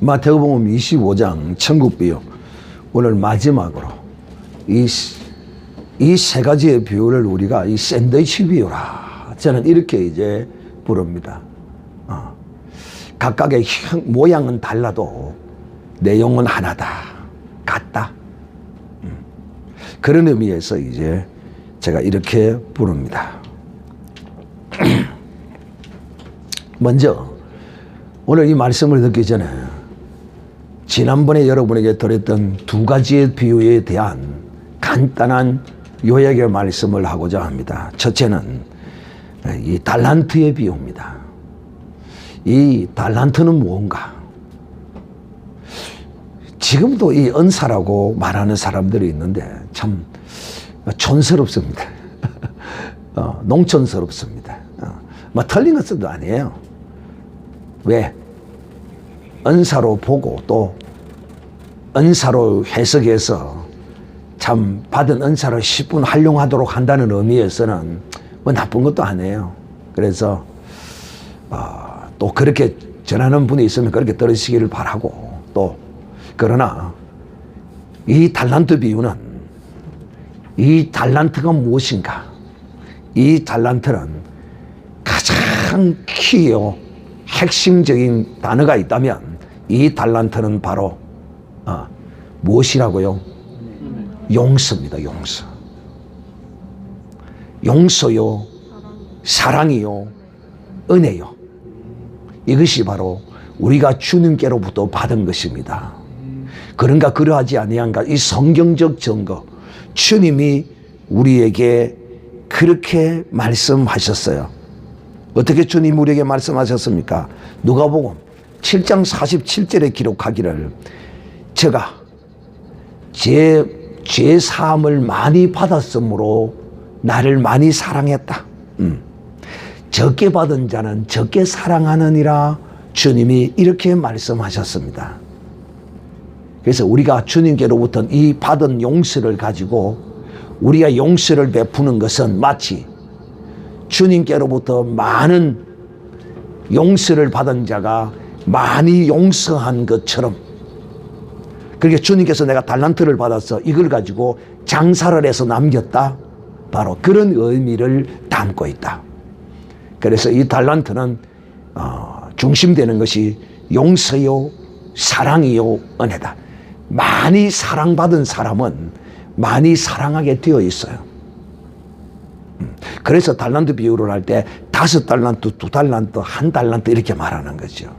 마태복음 25장 천국비유, 오늘 마지막으로 이 세 가지의 비유를 우리가 이 샌드위치 비유라, 저는 이렇게 이제 부릅니다. 각각의 모양은 달라도 내용은 하나다, 같다. 그런 의미에서 이제 제가 이렇게 부릅니다. 먼저 오늘 이 말씀을 듣기 전에 지난번에 여러분에게 드렸던 두 가지의 비유에 대한 간단한 요약의 말씀을 하고자 합니다. 첫째는 이 달란트의 비유입니다. 이 달란트는 무언가? 지금도 이 은사라고 말하는 사람들이 있는데 참 촌스럽습니다. 농촌스럽습니다. 뭐 틀린 것도 아니에요. 왜? 은사로 보고 또 은사로 해석해서 참 받은 은사를 10분 활용하도록 한다는 의미에서는 뭐 나쁜 것도 아니에요. 그래서 또 그렇게 전하는 분이 있으면 그렇게 들으시기를 바라고, 또 그러나 이 달란트 비유는 이 달란트가 무엇인가? 이 달란트는 가장 키요 핵심적인 단어가 있다면 이 달란트는 바로 무엇이라고요? 용서입니다. 용서. 용서요, 사랑이요, 은혜요. 이것이 바로 우리가 주님께로부터 받은 것입니다. 그런가 그러하지 아니한가? 이 성경적 증거, 주님이 우리에게 그렇게 말씀하셨어요. 어떻게 주님 우리에게 말씀하셨습니까? 누가복음 7장 47절에 기록하기를, 제가 죄 사함을 많이 받았으므로 나를 많이 사랑했다. 적게 받은 자는 적게 사랑하느니라, 주님이 이렇게 말씀하셨습니다. 그래서 우리가 주님께로부터 이 받은 용서를 가지고 우리가 용서를 베푸는 것은 마치 주님께로부터 많은 용서를 받은 자가 많이 용서한 것처럼, 그러니까 주님께서 내가 달란트를 받았어, 이걸 가지고 장사를 해서 남겼다, 바로 그런 의미를 담고 있다. 그래서 이 달란트는 중심되는 것이 용서요, 사랑이요, 은혜다. 많이 사랑받은 사람은 많이 사랑하게 되어 있어요. 그래서 달란트 비유를 할 때 5달란트, 2달란트, 1달란트 이렇게 말하는 거죠.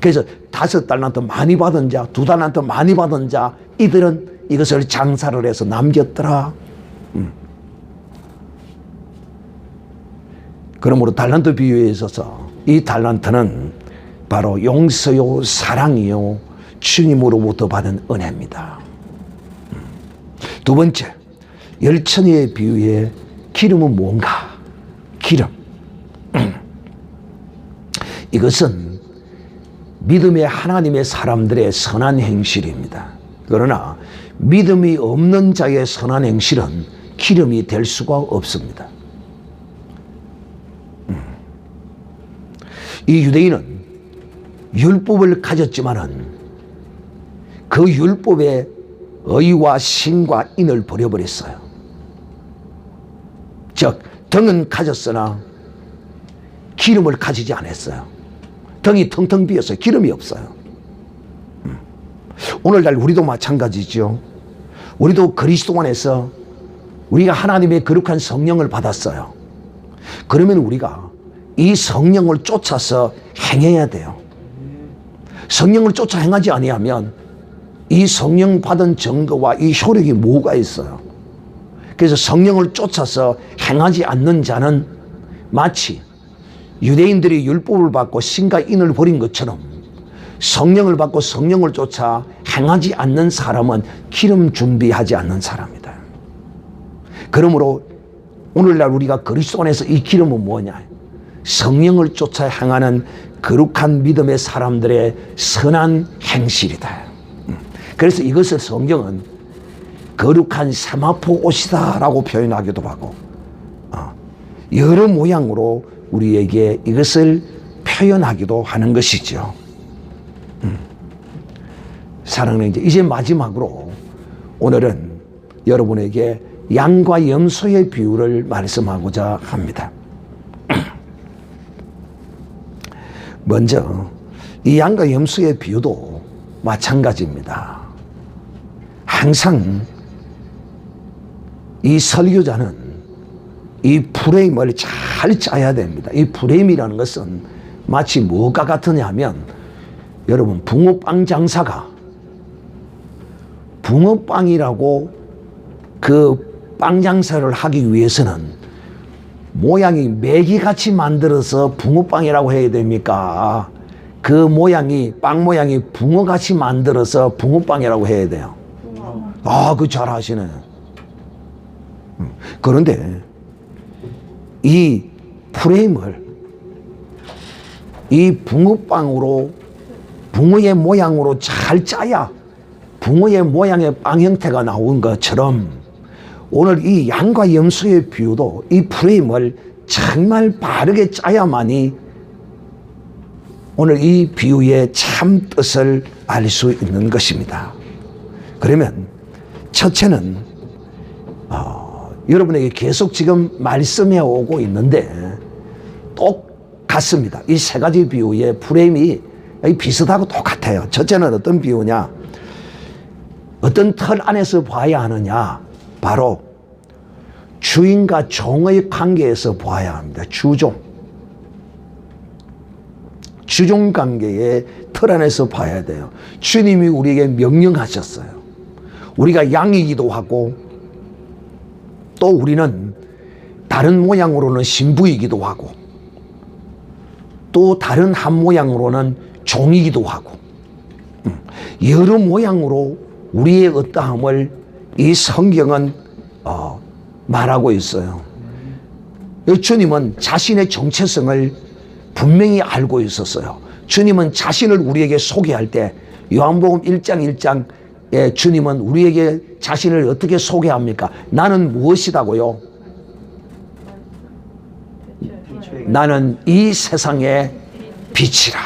그래서 5달란트 많이 받은 자, 2달란트 많이 받은 자, 이들은 이것을 장사를 해서 남겼더라. 그러므로 달란트 비유에 있어서 이 달란트는 바로 용서요, 사랑이요, 주님으로부터 받은 은혜입니다. 두 번째, 열천의 비유의 기름은 뭔가? 기름. 이것은 믿음의 하나님의 사람들의 선한 행실입니다. 그러나 믿음이 없는 자의 선한 행실은 기름이 될 수가 없습니다. 이 유대인은 율법을 가졌지만은 그 율법의 의와 신과 인을 버려버렸어요. 즉, 등은 가졌으나 기름을 가지지 않았어요. 등이 텅텅 비었어요. 기름이 없어요. 오늘날 우리도 마찬가지죠. 우리도 그리스도 안에서 우리가 하나님의 거룩한 성령을 받았어요. 그러면 우리가 이 성령을 쫓아서 행해야 돼요. 성령을 쫓아 행하지 아니하면 이 성령 받은 증거와 이 효력이 뭐가 있어요? 그래서 성령을 쫓아서 행하지 않는 자는 마치 유대인들이 율법을 받고 신과 인을 버린 것처럼 성령을 받고 성령을 쫓아 행하지 않는 사람은 기름 준비하지 않는 사람이다. 그러므로 오늘날 우리가 그리스도 안에서 이 기름은 뭐냐? 성령을 쫓아 행하는 거룩한 믿음의 사람들의 선한 행실이다. 그래서 이것을 성경은 거룩한 세마포 옷이다 라고 표현하기도 하고, 여러 모양으로 우리에게 이것을 표현하기도 하는 것이죠. 사랑하는 이제 마지막으로 오늘은 여러분에게 양과 염소의 비유를 말씀하고자 합니다. 먼저 이 양과 염소의 비유도 마찬가지입니다. 항상 이 설교자는 이 프레임을 잘 짜야 됩니다. 이 프레임이라는 것은 마치 뭐가 같으냐 하면 여러분 붕어빵 장사가 붕어빵이라고 그 빵 장사를 하기 위해서는 모양이 메기같이 만들어서 붕어빵이라고 해야 됩니까? 그 모양이 빵 모양이 붕어같이 만들어서 붕어빵이라고 해야 돼요. 아, 그 잘 하시네. 그런데 이 프레임을 이 붕어빵으로 붕어의 모양으로 잘 짜야 붕어의 모양의 빵 형태가 나온 것처럼 오늘 이 양과 염소의 비유도 이 프레임을 정말 바르게 짜야만이 오늘 이 비유의 참 뜻을 알 수 있는 것입니다. 그러면 첫째는 여러분에게 계속 지금 말씀해 오고 있는데 똑같습니다. 이 세 가지 비유의 프레임이 비슷하고 똑같아요. 첫째는 어떤 비유냐? 어떤 틀 안에서 봐야 하느냐? 바로 주인과 종의 관계에서 봐야 합니다. 주종 관계의 틀 안에서 봐야 돼요. 주님이 우리에게 명령하셨어요. 우리가 양이기도 하고 또 우리는 다른 모양으로는 신부이기도 하고 또 다른 한 모양으로는 종이기도 하고 여러 모양으로 우리의 어떠함을 이 성경은 말하고 있어요. 주님은 자신의 정체성을 분명히 알고 있었어요. 주님은 자신을 우리에게 소개할 때 요한복음 1장 1장에 주님은 우리에게 자신을 어떻게 소개합니까? 나는 무엇이다고요? 나는 이 세상의 빛이라.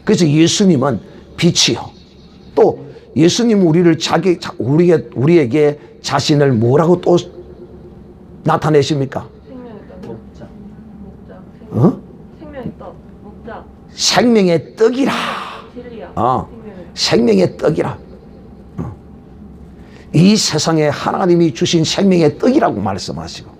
그래서 예수님은 빛이요. 또 예수님 우리에게 자신을 뭐라고 또 나타내십니까? 생명의 떡이라. 생명의 떡이라. 이 세상에 하나님이 주신 생명의 떡이라고 말씀하시고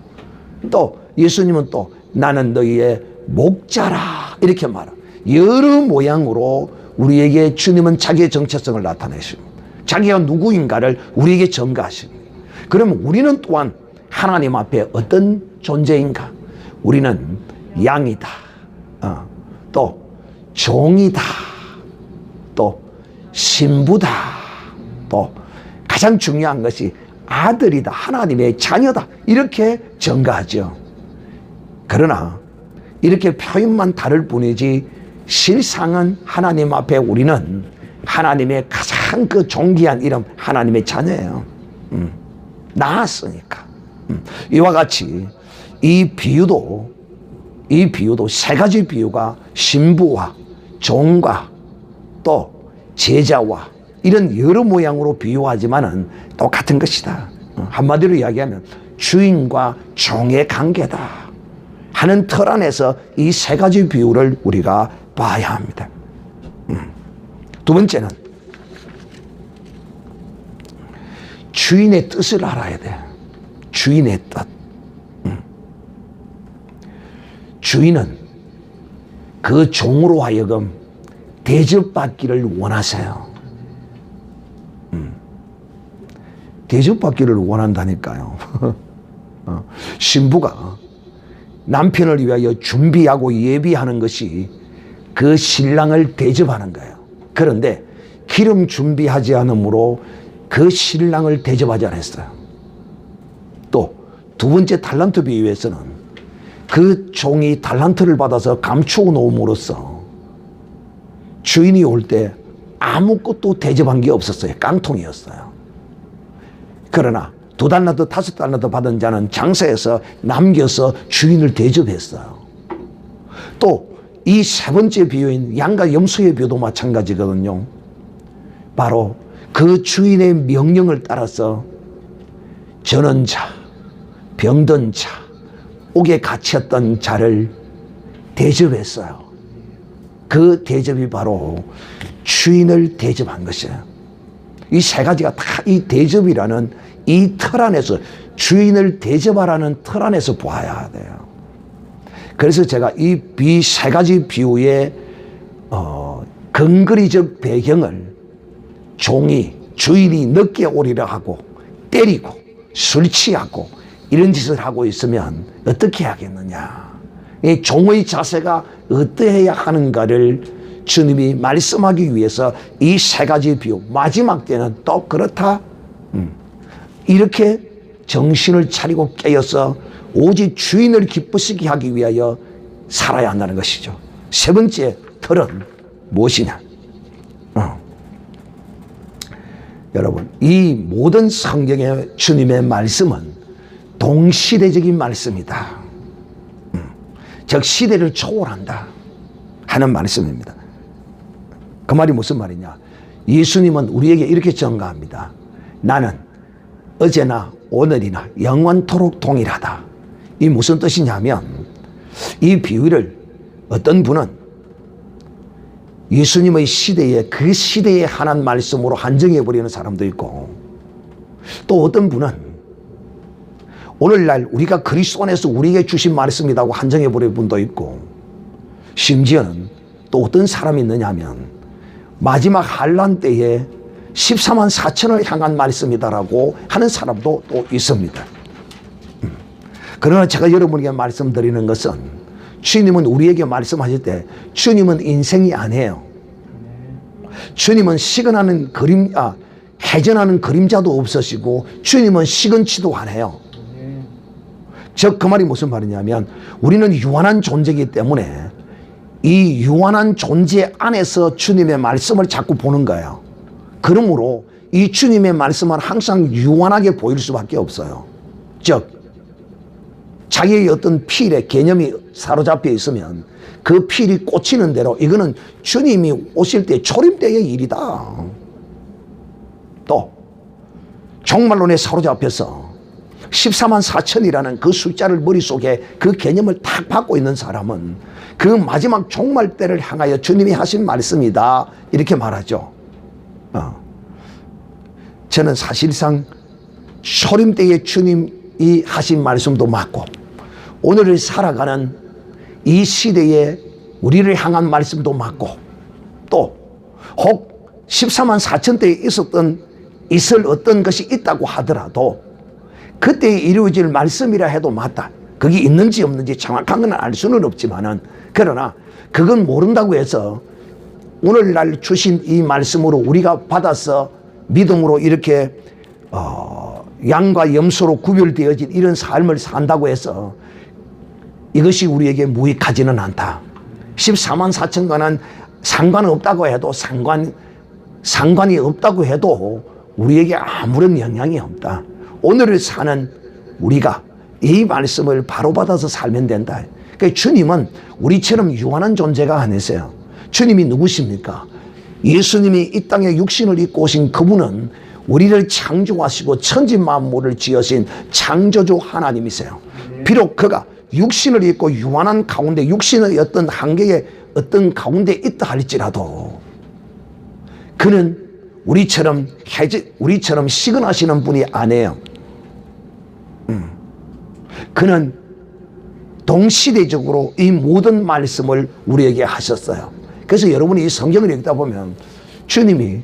또 예수님은 또 나는 너희의 목자라 이렇게 말합니다. 여러 모양으로 우리에게 주님은 자기의 정체성을 나타내십니다. 자기가 누구인가를 우리에게 전가하십니다. 그러면 우리는 또한 하나님 앞에 어떤 존재인가? 우리는 양이다. 또 종이다. 또 신부다. 또 가장 중요한 것이 아들이다. 하나님의 자녀다. 이렇게 전가하죠. 그러나 이렇게 표현만 다를 뿐이지 실상은 하나님 앞에 우리는 하나님의 가장 그 존귀한 이름 하나님의 자녀예요. 나았으니까. 이와 같이 이 비유도 세 가지 비유가 신부와 종과 또 제자와 이런 여러 모양으로 비유하지만은 똑같은 것이다. 한마디로 이야기하면 주인과 종의 관계다 하는 틀 안에서 이 세 가지 비유를 우리가 봐야 합니다. 두 번째는 주인의 뜻을 알아야 돼. 주인의 뜻. 주인은 그 종으로 하여금 대접받기를 원하세요. 대접받기를 원한다니까요. 신부가 남편을 위하여 준비하고 예비하는 것이 그 신랑을 대접하는 거예요. 그런데 기름 준비하지 않으므로 그 신랑을 대접하지 않았어요. 또 두 번째 달란트 비유에서는 그 종이 달란트를 받아서 감추어 놓음으로써 주인이 올 때 아무것도 대접한 게 없었어요. 깡통이었어요. 그러나 2달란트 5달란트 받은 자는 장사해서 남겨서 주인을 대접했어요. 또 이 세 번째 비유인 양과 염소의 비유도 마찬가지거든요. 바로 그 주인의 명령을 따라서 전원 자, 병든 자, 옥에 갇혔던 자를 대접했어요. 그 대접이 바로 주인을 대접한 것이에요. 이 세 가지가 다 이 대접이라는 이 틀 안에서, 주인을 대접하라는 틀 안에서 보아야 돼요. 그래서 제가 이 세 가지 비유의 근거리적 배경을 주인이 늦게 오리라 하고 때리고 술 취하고 이런 짓을 하고 있으면 어떻게 하겠느냐. 이 종의 자세가 어떠해야 하는가를 주님이 말씀하기 위해서 이 세 가지 비유, 마지막 때는 또 그렇다. 이렇게 정신을 차리고 깨어서 오직 주인을 기쁘시게 하기 위하여 살아야 한다는 것이죠. 세 번째 틀은 무엇이냐? 여러분, 이 모든 성경의 주님의 말씀은 동시대적인 말씀이다. 즉 시대를 초월한다 하는 말씀입니다. 그 말이 무슨 말이냐? 예수님은 우리에게 이렇게 전가합니다. 나는 어제나 오늘이나 영원토록 동일하다. 이 무슨 뜻이냐면, 이 비유를 어떤 분은 예수님의 시대에 그 시대에 한한 말씀으로 한정해버리는 사람도 있고, 또 어떤 분은 오늘날 우리가 그리스도 안에서 우리에게 주신 말씀이라고 한정해버리는 분도 있고, 심지어는 또 어떤 사람이 있느냐 하면 마지막 환란 때에 14만 4천을 향한 말씀이다라고 하는 사람도 또 있습니다. 그러나 제가 여러분에게 말씀드리는 것은, 주님은 우리에게 말씀하실 때 주님은 인생이 아니에요. 주님은 해전하는 그림자도 없으시고 주님은 시건치도 안 해요. 즉 그 말이 무슨 말이냐면, 우리는 유한한 존재이기 때문에 이 유한한 존재 안에서 주님의 말씀을 자꾸 보는 거예요. 그러므로 이 주님의 말씀은 항상 유한하게 보일 수밖에 없어요. 즉 자기의 어떤 필에 개념이 사로잡혀 있으면 그 필이 꽂히는 대로 이거는 주님이 오실 때 초림 때의 일이다. 또 종말론에 사로잡혀서 14만 4천이라는 그 숫자를 머릿속에 그 개념을 탁 받고 있는 사람은 그 마지막 종말 때를 향하여 주님이 하신 말씀이다 이렇게 말하죠. 저는 사실상 초림 때에 주님이 하신 말씀도 맞고, 오늘을 살아가는 이 시대에 우리를 향한 말씀도 맞고, 또 혹 14만 4천 때에 있을 어떤 것이 있다고 하더라도 그때에 이루어질 말씀이라 해도 맞다. 그게 있는지 없는지 정확한 건 알 수는 없지만은, 그러나 그건 모른다고 해서 오늘날 주신 이 말씀으로 우리가 받아서 믿음으로 이렇게 양과 염소로 구별되어진 이런 삶을 산다고 해서 이것이 우리에게 무익하지는 않다. 14만 4천과는 상관없다고 해도 상관이 없다고 해도 우리에게 아무런 영향이 없다. 오늘을 사는 우리가 이 말씀을 바로 받아서 살면 된다. 그러니까 주님은 우리처럼 유한한 존재가 아니세요. 주님이 누구십니까? 예수님이 이 땅에 육신을 입고 오신 그분은 우리를 창조하시고 천지 만물을 지으신 창조주 하나님이세요. 비록 그가 육신을 입고 유한한 가운데, 육신의 어떤 한계의 어떤 가운데 있다 할지라도 그는 우리처럼 시근하시는 분이 아니에요. 그는 동시대적으로 이 모든 말씀을 우리에게 하셨어요. 그래서 여러분이 이 성경을 읽다 보면 주님이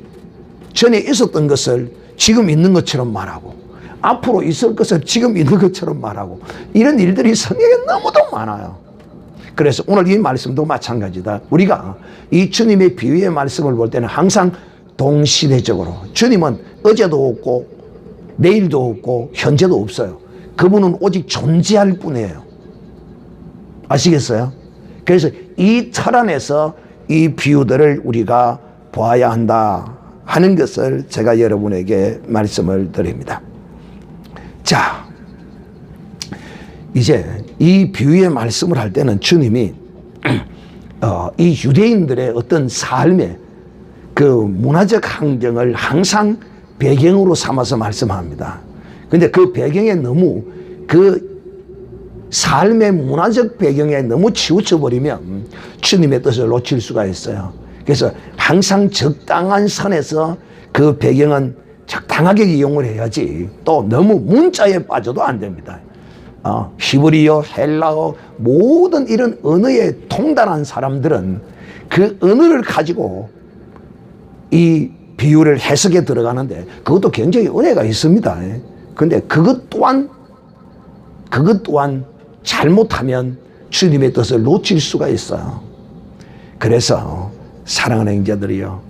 전에 있었던 것을 지금 있는 것처럼 말하고, 앞으로 있을 것을 지금 있는 것처럼 말하고, 이런 일들이 성경에 너무도 많아요. 그래서 오늘 이 말씀도 마찬가지다. 우리가 이 주님의 비유의 말씀을 볼 때는 항상 동시대적으로, 주님은 어제도 없고 내일도 없고 현재도 없어요. 그분은 오직 존재할 뿐이에요. 아시겠어요? 그래서 이 틀 안에서 이 비유들을 우리가 보아야 한다 하는 것을 제가 여러분에게 말씀을 드립니다. 자, 이제 이 비유의 말씀을 할 때는 주님이 이 유대인들의 어떤 삶에 그 문화적 환경을 항상 배경으로 삼아서 말씀합니다. 근데 그 배경에 너무 그 삶의 문화적 배경에 너무 치우쳐 버리면 주님의 뜻을 놓칠 수가 있어요. 그래서 항상 적당한 선에서 그 배경은 적당하게 이용을 해야지 또 너무 문자에 빠져도 안 됩니다. 히브리어, 헬라어 모든 이런 언어에 통달한 사람들은 그 언어를 가지고 이 비유를 해석에 들어가는데 그것도 굉장히 은혜가 있습니다. 그런데 그것 또한 잘못하면 주님의 뜻을 놓칠 수가 있어요. 그래서 사랑하는 형제들이요,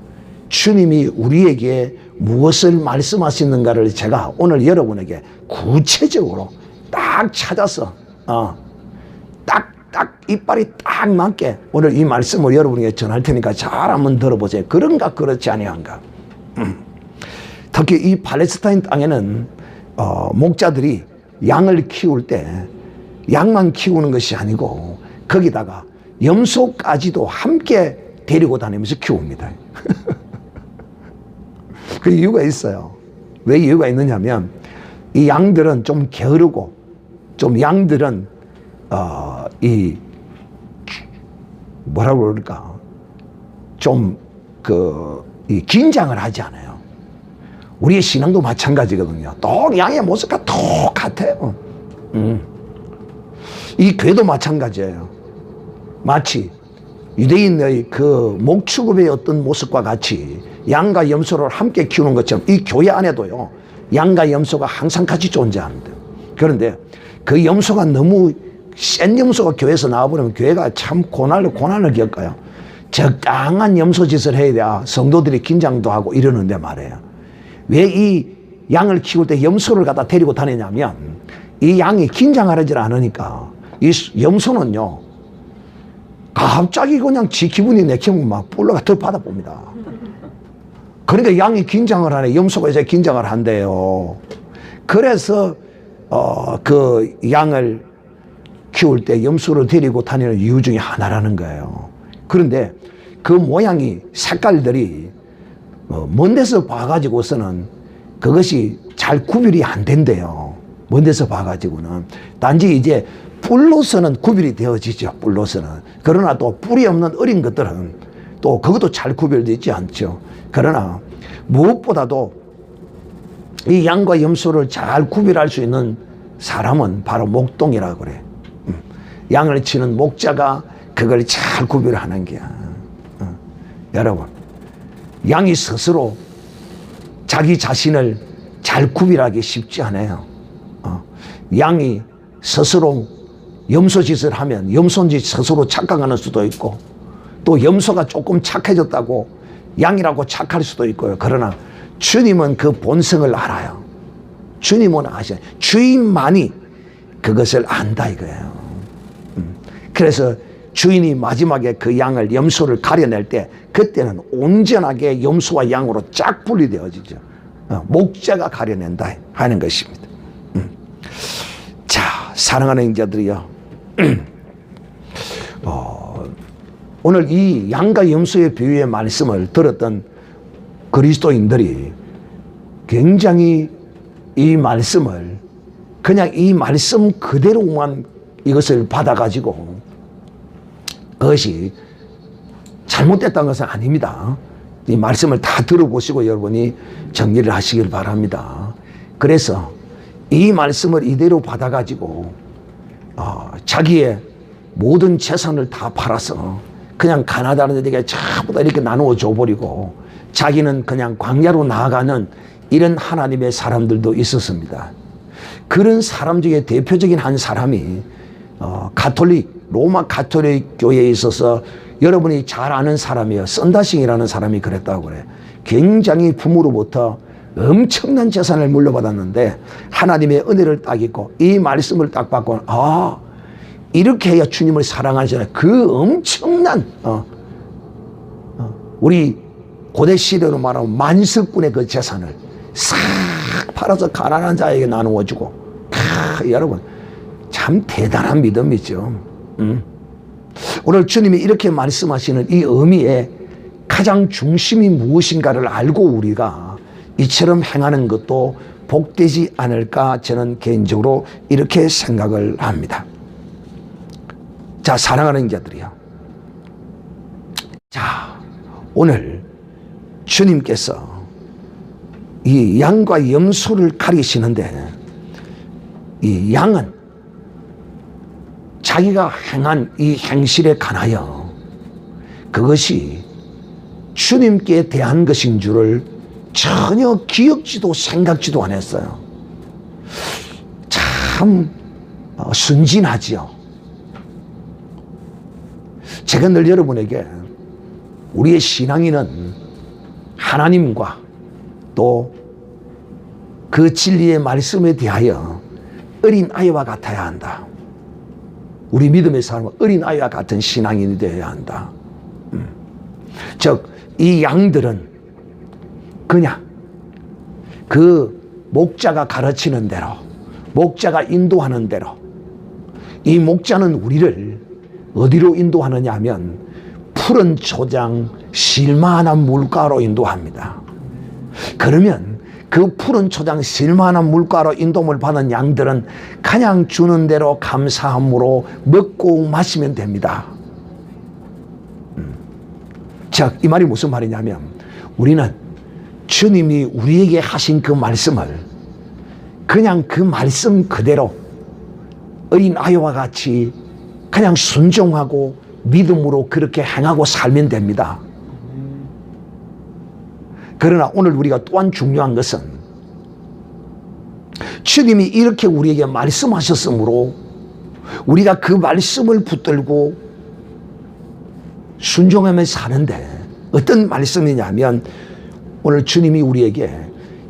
주님이 우리에게 무엇을 말씀하시는가를 제가 오늘 여러분에게 구체적으로 딱 찾아서 딱 이빨이 딱 맞게 오늘 이 말씀을 여러분에게 전할 테니까 잘 한번 들어보세요. 그런가 그렇지 아니한가. 특히 이 팔레스타인 땅에는 목자들이 양을 키울 때 양만 키우는 것이 아니고 거기다가 염소까지도 함께 데리고 다니면서 키웁니다. 그 이유가 있어요. 왜 이유가 있느냐면 이 양들은 좀 게으르고 좀 양들은 이 뭐라고 그럴까 좀 이 긴장을 하지 않아요. 우리의 신앙도 마찬가지거든요. 또 양의 모습과 똑같아요. 이 괴도 마찬가지예요. 마치 유대인의 그 목축업의 어떤 모습과 같이 양과 염소를 함께 키우는 것처럼 이 교회 안에도요, 양과 염소가 항상 같이 존재합니다. 그런데 그 염소가 너무 센 염소가 교회에서 나와버리면 교회가 참 고난을 겪어요. 적당한 염소짓을 해야 돼야 성도들이 긴장도 하고 이러는데 말이에요. 왜 이 양을 키울 때 염소를 갖다 데리고 다니냐면 이 양이 긴장하지 않으니까 이 염소는요, 갑자기 그냥 지 기분이 내키면 막 뿔러가 더 받아봅니다. 그러니까 양이 긴장을 하네. 염소가 이제 긴장을 한대요. 그래서 그 양을 키울 때 염소를 데리고 다니는 이유 중에 하나라는 거예요. 그런데 그 모양이 색깔들이 먼 데서 봐가지고서는 그것이 잘 구별이 안 된대요. 먼 데서 봐가지고는. 단지 이제 뿔로서는 구별이 되어지죠. 뿔로서는. 그러나 또 뿔이 없는 어린 것들은 또 그것도 잘 구별되지 않죠. 그러나 무엇보다도 이 양과 염소를 잘 구별할 수 있는 사람은 바로 목동이라고 그래. 양을 치는 목자가 그걸 잘 구별하는 게야. 여러분, 양이 스스로 자기 자신을 잘 구별하기 쉽지 않아요. 양이 스스로 염소짓을 하면 염소인지 스스로 착각하는 수도 있고, 또 염소가 조금 착해졌다고 양이라고 착할 수도 있고요. 그러나 주님은 그 본성을 알아요. 주님은 아셔요. 주인만이 그것을 안다 이거예요. 그래서 주인이 마지막에 그 양을, 염소를 가려낼 때 그때는 온전하게 염소와 양으로 쫙 분리되어지죠. 목자가 가려낸다 하는 것입니다. 자, 사랑하는 형제들이요, 오늘 이 양과 염소의 비유의 말씀을 들었던 그리스도인들이 굉장히 이 말씀을 그냥 이 말씀 그대로만 이것을 받아가지고 그것이 잘못됐다는 것은 아닙니다. 이 말씀을 다 들어보시고 여러분이 정리를 하시길 바랍니다. 그래서 이 말씀을 이대로 받아가지고 자기의 모든 재산을 다 팔아서 그냥 가나다는 데게 전부 다 이렇게 나누어 줘버리고 자기는 그냥 광야로 나아가는 이런 하나님의 사람들도 있었습니다. 그런 사람 중에 대표적인 한 사람이 로마 가톨릭 교회에 있어서 여러분이 잘 아는 사람이에요. 썬다싱이라는 사람이 그랬다고 그래. 굉장히 부모로부터 엄청난 재산을 물려받았는데 하나님의 은혜를 딱 입고 이 말씀을 딱 받고 이렇게 해야 주님을 사랑하잖아요. 그 엄청난 우리 고대 시대로 말하면 만석분의 그 재산을 싹 팔아서 가난한 자에게 나누어주고 여러분 참 대단한 믿음이죠. 오늘 주님이 이렇게 말씀하시는 이 의미에 가장 중심이 무엇인가를 알고 우리가 이처럼 행하는 것도 복되지 않을까 저는 개인적으로 이렇게 생각을 합니다. 자, 사랑하는 자들이요. 자, 오늘 주님께서 이 양과 염소를 가리시는데 이 양은 자기가 행한 이 행실에 관하여 그것이 주님께 대한 것인 줄을 전혀 기억지도 생각지도 안 했어요. 참 순진하지요. 제가 늘 여러분에게 우리의 신앙인은 하나님과 또 그 진리의 말씀에 대하여 어린 아이와 같아야 한다. 우리 믿음의 사람은 어린 아이와 같은 신앙인이 되어야 한다. 즉, 이 양들은 그냥 그 목자가 가르치는 대로, 목자가 인도하는 대로, 이 목자는 우리를 어디로 인도하느냐 하면 푸른 초장 실만한 물가로 인도합니다. 그러면 그 푸른 초장 실만한 물가로 인도를 받은 양들은 그냥 주는 대로 감사함으로 먹고 마시면 됩니다. 즉, 이 말이 무슨 말이냐면 우리는 주님이 우리에게 하신 그 말씀을 그냥 그 말씀 그대로 어린 아이와 같이 그냥 순종하고 믿음으로 그렇게 행하고 살면 됩니다. 그러나 오늘 우리가 또한 중요한 것은 주님이 이렇게 우리에게 말씀하셨으므로 우리가 그 말씀을 붙들고 순종하며 사는데 어떤 말씀이냐면 오늘 주님이 우리에게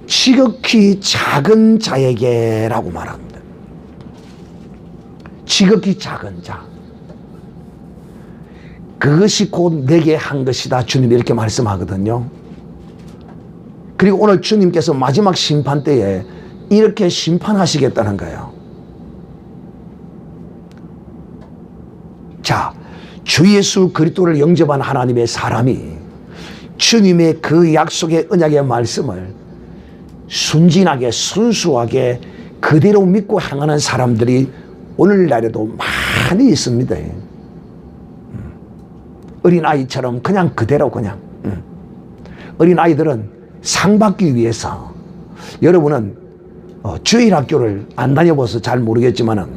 지극히 작은 자에게 라고 말합니다. 지극히 작은 자. 그것이 곧 내게 한 것이다. 주님이 이렇게 말씀하거든요. 그리고 오늘 주님께서 마지막 심판 때에 이렇게 심판하시겠다는 거예요. 자, 주 예수 그리스도를 영접한 하나님의 사람이 주님의 그 약속의 언약의 말씀을 순진하게 순수하게 그대로 믿고 행하는 사람들이 오늘날에도 많이 있습니다. 어린아이처럼 그냥 그대로 그냥. 어린아이들은 상 받기 위해서, 여러분은 주일학교를 안 다녀봐서 잘 모르겠지만은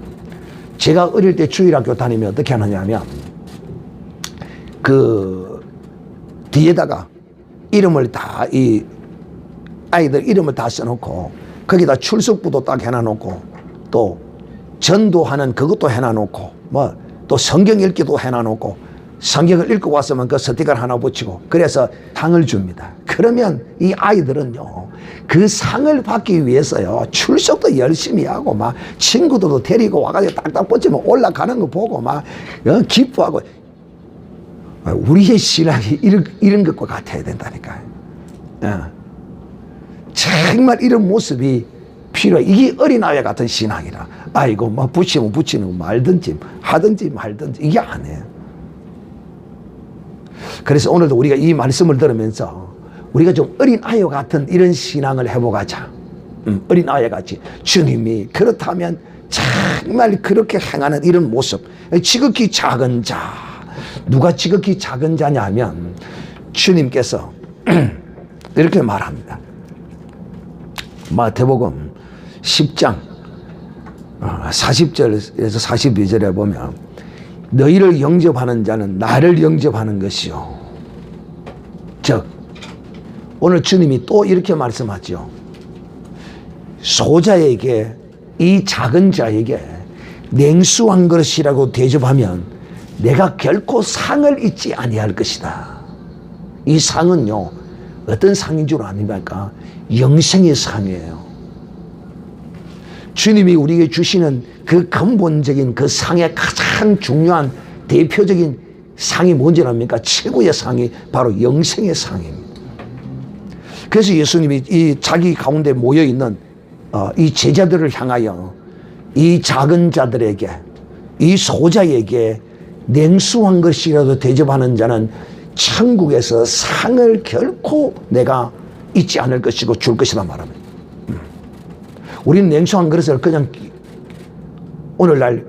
제가 어릴 때 주일학교 다니면 어떻게 하느냐 하면 그 뒤에다가 이름을 다, 이 아이들 이름을 다 써놓고 거기다 출석부도 딱 해놔놓고 또 전도하는 그것도 해놔놓고 뭐 또 성경 읽기도 해놔놓고 성경을 읽고 왔으면 그 스티커를 하나 붙이고 그래서 상을 줍니다. 그러면 이 아이들은요, 그 상을 받기 위해서요, 출석도 열심히 하고 막 친구들도 데리고 와가지고 딱딱 붙이면 올라가는 거 보고 막 기뻐하고. 우리의 신앙이 이런 것과 같아야 된다니까요. 정말 이런 모습이 필요해. 이게 어린아이 같은 신앙이라. 아이고 막 붙이면 붙이는 거 말든지 하든지 말든지 이게 아니에요. 그래서 오늘도 우리가 이 말씀을 들으면서 우리가 좀 어린아이와 같은 이런 신앙을 해보가자. 어린아이 같이 주님이 그렇다면 정말 그렇게 행하는 이런 모습, 지극히 작은 자. 누가 지극히 작은 자냐면 주님께서 이렇게 말합니다. 마태복음 10장 40절에서 42절에 보면 너희를 영접하는 자는 나를 영접하는 것이요. 즉 오늘 주님이 또 이렇게 말씀하죠. 소자에게, 이 작은 자에게 냉수한 것이라고 대접하면 내가 결코 상을 잊지 아니할 것이다. 이 상은요, 어떤 상인 줄 아닙니까? 영생의 상이에요. 주님이 우리에게 주시는 그 근본적인 그 상의 가장 중요한 대표적인 상이 뭔지 압니까? 최고의 상이 바로 영생의 상입니다. 그래서 예수님이 이 자기 가운데 모여있는 이 제자들을 향하여 이 작은 자들에게, 이 소자에게 냉수한 것이라도 대접하는 자는 천국에서 상을 결코 내가 잊지 않을 것이고 줄 것이란 말합니다. 우리는 냉수 한 그릇을 그냥 오늘날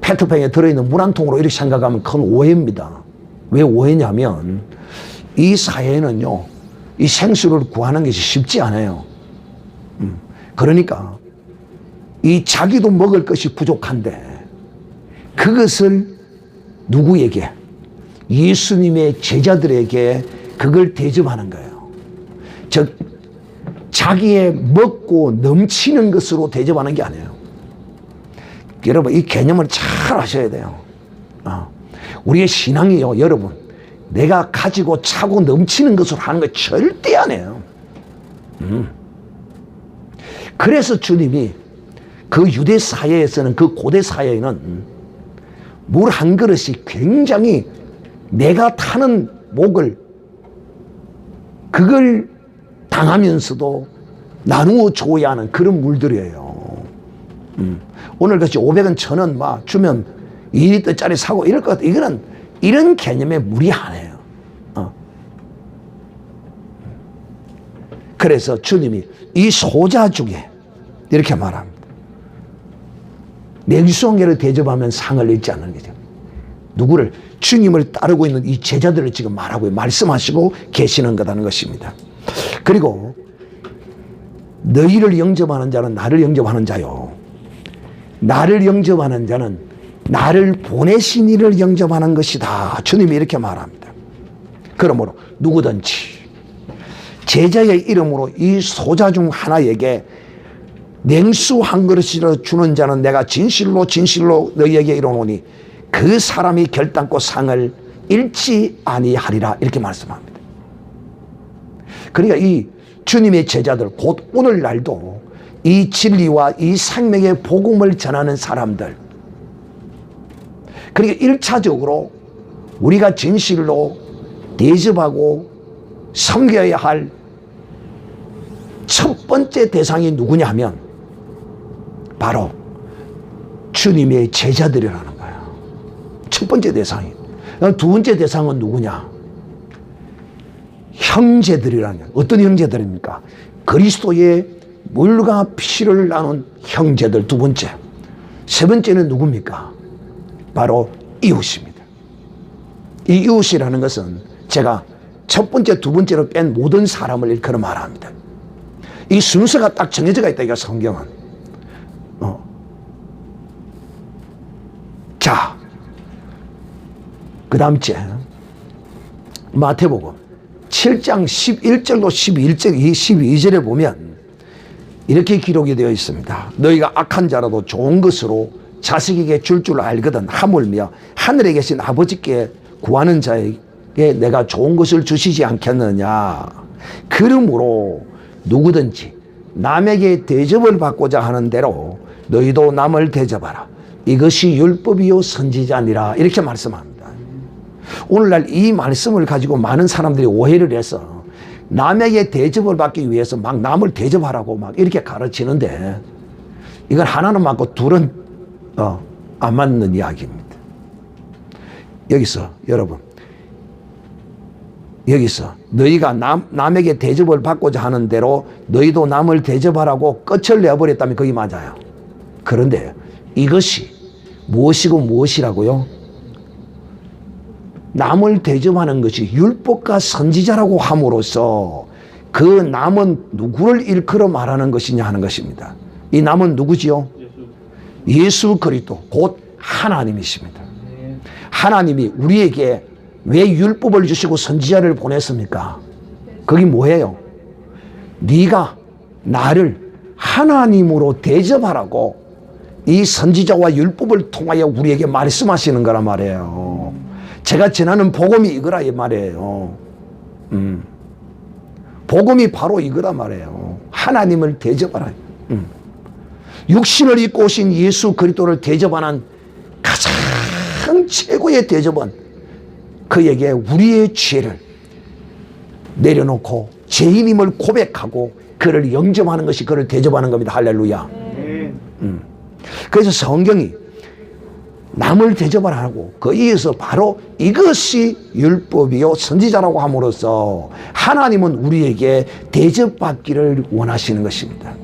페트병에 들어있는 물 한 통으로 이렇게 생각하면 큰 오해입니다. 왜 오해냐면 이 사회에는요, 이 생수를 구하는 것이 쉽지 않아요. 그러니까 이 자기도 먹을 것이 부족한데 그것을 누구에게? 예수님의 제자들에게 그걸 대접하는 거예요. 즉 자기의 먹고 넘치는 것으로 대접하는 게 아니에요. 여러분 이 개념을 잘 아셔야 돼요. 우리의 신앙이요, 여러분, 내가 가지고 차고 넘치는 것으로 하는 거 절대 아니에요. 그래서 주님이 그 유대 사회에서는, 그 고대 사회에는 물 한 그릇이 굉장히 내가 타는 목을 그걸 당하면서도 나누어 줘야 하는 그런 물들이에요. 오늘 같이 500원, 1000원 막 주면 2리터짜리 사고 이럴 것 같아. 이거는 이런 개념의 물이 아니에요. 그래서 주님이 이 소자 중에 이렇게 말합니다. 냉수홍해를 대접하면 상을 잊지 않는 거죠. 누구를? 주님을 따르고 있는 이 제자들을 지금 말하고 말씀하시고 계시는 거라는 것입니다. 그리고 너희를 영접하는 자는 나를 영접하는 자요, 나를 영접하는 자는 나를 보내신 이를 영접하는 것이다. 주님이 이렇게 말합니다. 그러므로 누구든지 제자의 이름으로 이 소자 중 하나에게 냉수 한 그릇이라도 주는 자는 내가 진실로 진실로 너희에게 이르노니 그 사람이 결단코 상을 잃지 아니하리라. 이렇게 말씀합니다. 그러니까 이 주님의 제자들, 곧 오늘날도 이 진리와 이 생명의 복음을 전하는 사람들, 그러니까 1차적으로 우리가 진실로 대접하고 섬겨야 할 첫 번째 대상이 누구냐 하면 바로 주님의 제자들이라는 거예요. 첫 번째 대상이. 두 번째 대상은 누구냐? 형제들이라는 거예요. 어떤 형제들입니까? 그리스도의 물과 피를 나눈 형제들 두 번째. 세 번째는 누굽니까? 바로 이웃입니다. 이 이웃이라는 것은 제가 첫 번째, 두 번째로 뺀 모든 사람을 일컬어 말합니다. 이 순서가 딱 정해져 있다, 이거 성경은. 자, 그 다음째 마태복음 7장 11절로 12절에 보면 이렇게 기록이 되어 있습니다. 너희가 악한 자라도 좋은 것으로 자식에게 줄 줄 알거든 하물며 하늘에 계신 아버지께 구하는 자에게 내가 좋은 것을 주시지 않겠느냐. 그러므로 누구든지 남에게 대접을 받고자 하는 대로 너희도 남을 대접하라. 이것이 율법이요 선지자니라. 이렇게 말씀합니다. 오늘날 이 말씀을 가지고 많은 사람들이 오해를 해서 남에게 대접을 받기 위해서 막 남을 대접하라고 막 이렇게 가르치는데 이건 하나는 맞고 둘은 안 맞는 이야기입니다. 여기서 여러분, 여기서 너희가 남에게 대접을 받고자 하는 대로 너희도 남을 대접하라고 끝을 내버렸다면 그게 맞아요. 그런데 이것이 무엇이고 무엇이라고요? 남을 대접하는 것이 율법과 선지자라고 함으로써 그 남은 누구를 일컬어 말하는 것이냐 하는 것입니다. 이 남은 누구지요? 예수 그리스도 곧 하나님이십니다. 하나님이 우리에게 왜 율법을 주시고 선지자를 보냈습니까? 그게 뭐예요? 네가 나를 하나님으로 대접하라고 이 선지자와 율법을 통하여 우리에게 말씀하시는 거란 말이에요. 제가 전하는 복음이 이거라 이 말이에요. 복음이 바로 이거란 말이에요. 하나님을 대접하라. 육신을 입고 오신 예수 그리스도를 대접하는 가장 최고의 대접은 그에게 우리의 죄를 내려놓고 죄인임을 고백하고 그를 영접하는 것이 그를 대접하는 겁니다. 할렐루야. 그래서 성경이 남을 대접을 하고 거기에서 바로 이것이 율법이요 선지자라고 함으로써 하나님은 우리에게 대접받기를 원하시는 것입니다.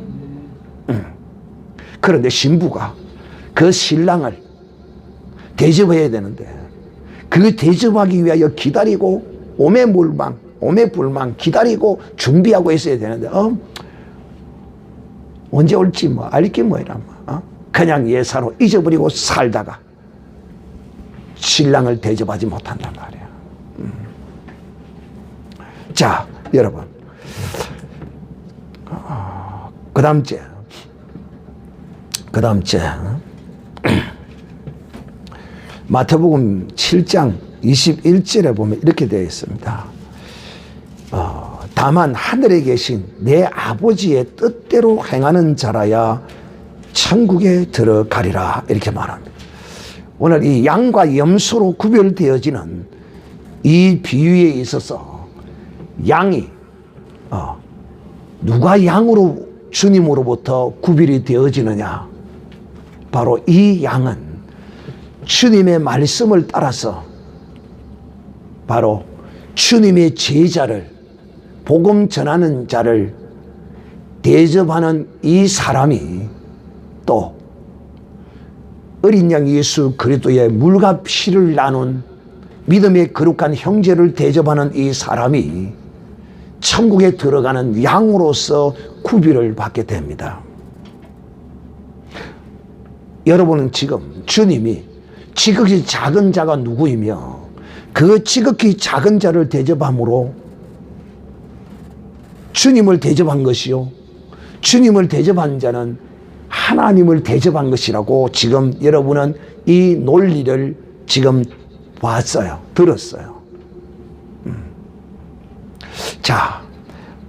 그런데 신부가 그 신랑을 대접해야 되는데 그 대접하기 위하여 기다리고 오매불망 기다리고 준비하고 있어야 되는데 언제 올지 뭐 알기 뭐이라 그냥 예사로 잊어버리고 살다가 신랑을 대접하지 못한단 말이야. 자, 여러분. 그 다음 째. 마태복음 7장 21절에 보면 이렇게 되어 있습니다. 다만 하늘에 계신 내 아버지의 뜻대로 행하는 자라야 천국에 들어가리라. 이렇게 말합니다. 오늘 이 양과 염소로 구별되어지는 이 비유에 있어서 양이 누가 양으로 주님으로부터 구별이 되어지느냐? 바로 이 양은 주님의 말씀을 따라서 바로 주님의 제자를 복음 전하는 자를 대접하는 이 사람이 또 어린 양 예수 그리스도의 물과 피를 나눈 믿음의 거룩한 형제를 대접하는 이 사람이 천국에 들어가는 양으로서 구별을 받게 됩니다. 여러분은 지금 주님이 지극히 작은 자가 누구이며 그 지극히 작은 자를 대접함으로 주님을 대접한 것이요 주님을 대접한 자는 하나님을 대접한 것이라고 지금 여러분은 이 논리를 지금 봤어요. 들었어요. 자,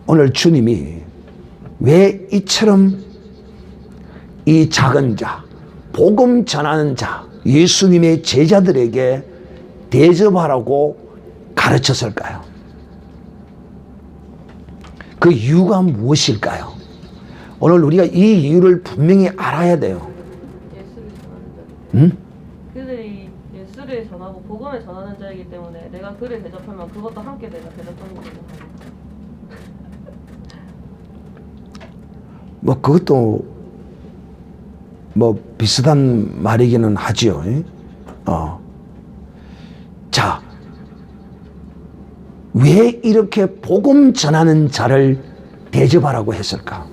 오늘 주님이 왜 이처럼 이 작은 자, 복음 전하는 자, 예수님의 제자들에게 대접하라고 가르쳤을까요? 그 이유가 무엇일까요? 오늘 우리가 이 이유를 분명히 알아야 돼요. 예수를 전하는 자. 응? 그들이 예수를 전하고 복음을 전하는 자이기 때문에 내가 그를 대접하면 그것도 함께 내가 대접하는 거죠. 뭐 그것도 뭐 비슷한 말이기는 하지요. 자, 왜 이렇게 복음 전하는 자를 대접하라고 했을까?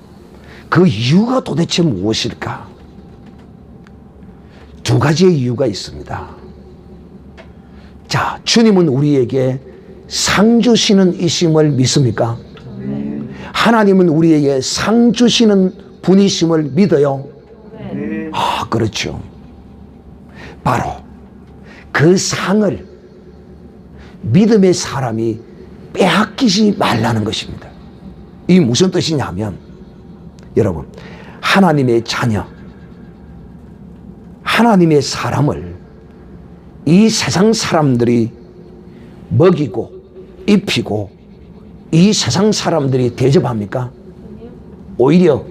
그 이유가 도대체 무엇일까? 두 가지의 이유가 있습니다. 자, 주님은 우리에게 상 주시는 이심을 믿습니까? 네. 하나님은 우리에게 상 주시는 분이심을 믿어요? 네. 아, 그렇죠. 바로 그 상을 믿음의 사람이 빼앗기지 말라는 것입니다. 이게 무슨 뜻이냐면 여러분, 하나님의 자녀, 하나님의 사람을 이 세상 사람들이 먹이고 입히고 이 세상 사람들이 대접합니까? 오히려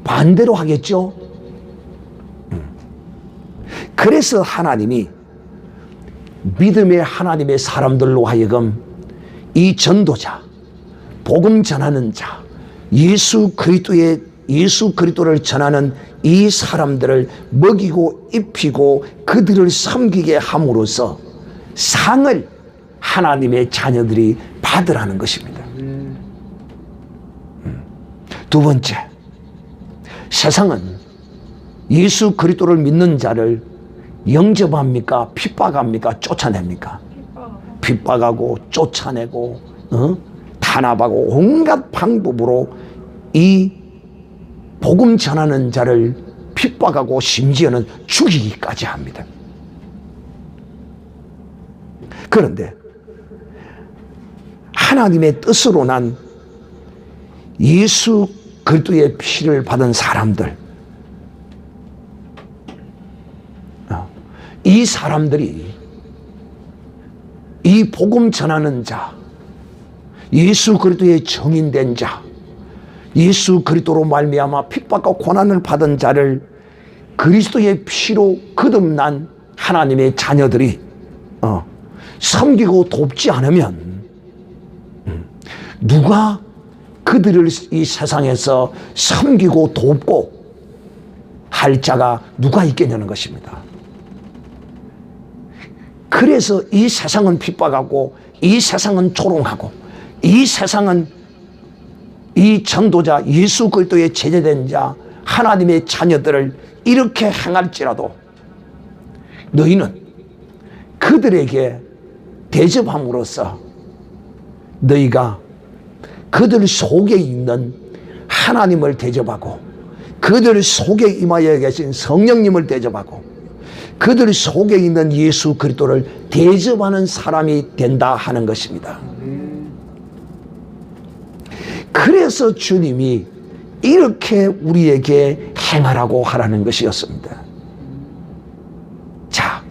반대로 하겠죠. 그래서 하나님이 믿음의 하나님의 사람들로 하여금 이 전도자, 복음 전하는 자, 예수 그리스도를 전하는 이 사람들을 먹이고 입히고 그들을 섬기게 함으로써 상을 하나님의 자녀들이 받으라는 것입니다. 두 번째, 세상은 예수 그리스도를 믿는 자를 영접합니까? 핍박합니까? 쫓아냅니까? 핍박하고 쫓아내고 탄압하고 온갖 방법으로 이 복음 전하는 자를 핍박하고 심지어는 죽이기까지 합니다. 그런데 하나님의 뜻으로 난 예수 그리스도의 피를 받은 사람들, 이 사람들이 이 복음 전하는 자, 예수 그리스도의 정인된 자, 예수 그리스도로 말미암아 핍박과 고난을 받은 자를 그리스도의 피로 거듭난 하나님의 자녀들이 섬기고 돕지 않으면 누가 그들을 이 세상에서 섬기고 돕고 할 자가 누가 있겠냐는 것입니다. 그래서 이 세상은 핍박하고 이 세상은 조롱하고 이 세상은 이 전도자 예수 그리스도의 제자된 자 하나님의 자녀들을 이렇게 행할지라도 너희는 그들에게 대접함으로써 너희가 그들 속에 있는 하나님을 대접하고 그들 속에 임하여 계신 성령님을 대접하고 그들 속에 있는 예수 그리스도를 대접하는 사람이 된다 하는 것입니다. 그래서 주님이 이렇게 우리에게 행하라고 하라는 것이었습니다. 자,